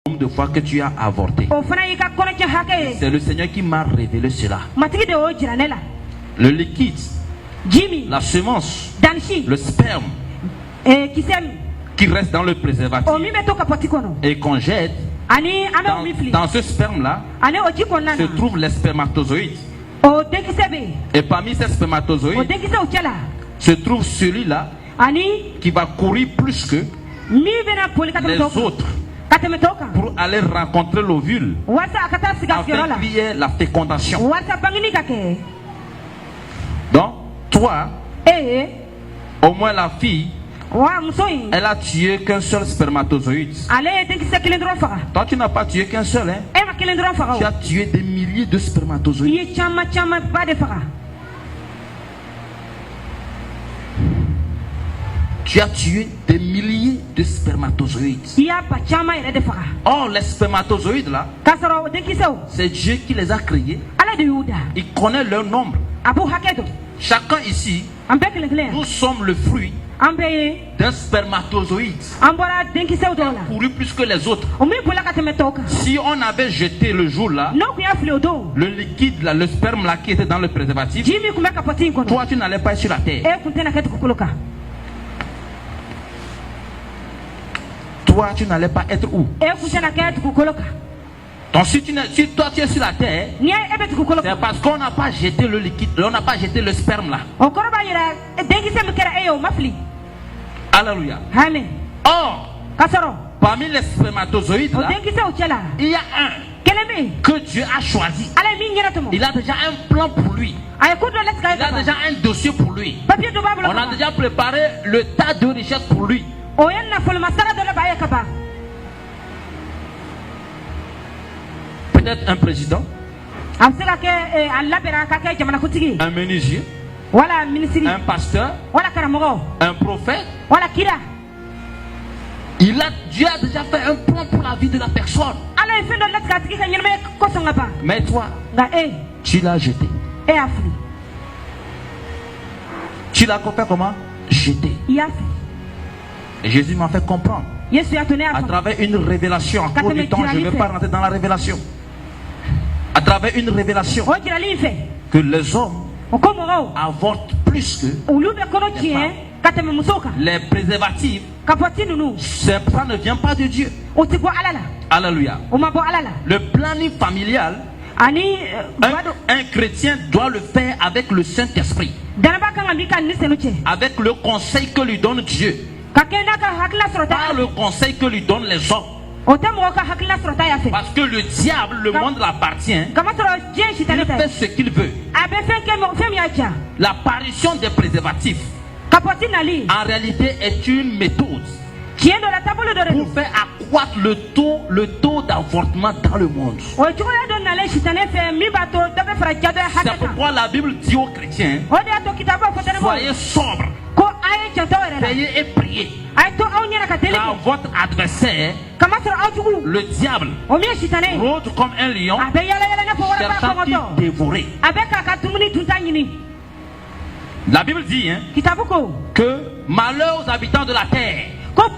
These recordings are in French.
de fois que tu as avorté. C'est le Seigneur qui m'a révélé cela. Le liquide, la semence, le sperme qui reste dans le préservatif et qu'on jette, dans ce sperme-là se trouve les spermatozoïdes. Et parmi ces spermatozoïdes se trouve celui-là qui va courir plus que les autres pour aller rencontrer l'ovule afin qu'il y ait la fécondation. Donc, toi, au moins la fille, elle a tué qu'un seul spermatozoïde. Toi, tu n'as pas tué qu'un seul, hein? Tu as tué des milliers de spermatozoïdes. Tu as tué des milliers de spermatozoïdes. Or, les spermatozoïdes là, c'est Dieu qui les a créés. Il connaît leur nombre. Chacun ici, nous sommes le fruit d'un spermatozoïde qui a couru plus que les autres. Si on avait jeté le jour là, le liquide là, le sperme là qui était dans le préservatif, toi tu n'allais pas être sur la terre. Toi tu n'allais pas être où? Donc si toi tu es sur la terre, c'est parce qu'on n'a pas jeté le liquide, on n'a pas jeté le sperme là. Alléluia. Or, parmi les spermatozoïdes là, il y a un que Dieu a choisi. Il a déjà un plan pour lui. Il a déjà un dossier pour lui. On a déjà préparé le tas de richesses pour lui. Peut-être un président, un menuisier, un pasteur, un prophète. Dieu a déjà fait un plan pour la vie de la personne. Mais toi, tu l'as jeté. Tu l'as fait comment? Jeté. Et Jésus m'a fait comprendre à travers une révélation. À cause du temps, je ne vais pas rentrer dans la révélation. À travers une révélation que les hommes avortent plus que les préservatifs. Ça ne vient pas de Dieu. Alléluia. Le planning familial, un chrétien doit le faire avec le Saint-Esprit, avec le conseil que lui donne Dieu, pas le conseil que lui donnent les hommes. Parce que le diable, le monde l'appartient. Il fait ce qu'il veut. L'apparition des préservatifs en réalité est une méthode pour faire accroître le taux d'avortement dans le monde. C'est pourquoi la Bible dit aux chrétiens: soyez sobres, veillez et priez. Car votre adversaire, le diable, rôde comme un lion, cherchant qui dévorer. La Bible dit que malheur aux habitants de la terre, car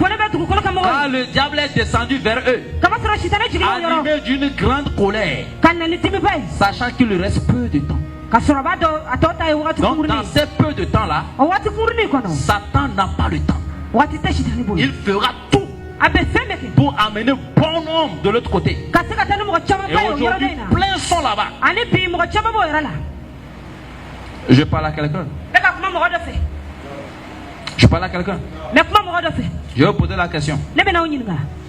le diable est descendu vers eux, animé d'une grande colère, sachant qu'il lui reste peu de temps. Donc dans ces peu de temps là, Satan n'a pas le temps. Il fera tout pour amener bon nombre de l'autre côté. Et aujourd'hui, plein sont là-bas. Je parle à quelqu'un. Je parle à quelqu'un. Je vais vous poser la question.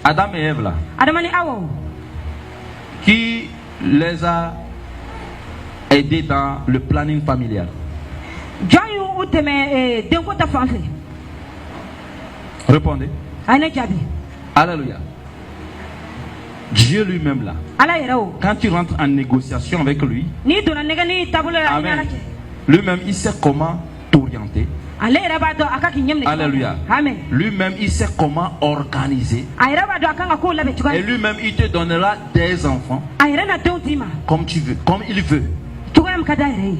Adam et Ève là, qui les a aidés dans le planning familial? Répondez. Alléluia. Dieu lui-même là, quand tu rentres en négociation avec lui, amen, lui-même il sait comment t'orienter. Alléluia. Lui-même il sait comment organiser. Et lui-même il te donnera des enfants comme tu veux, comme il veut.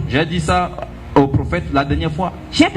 J'ai dit ça au prophète la dernière fois. J'ai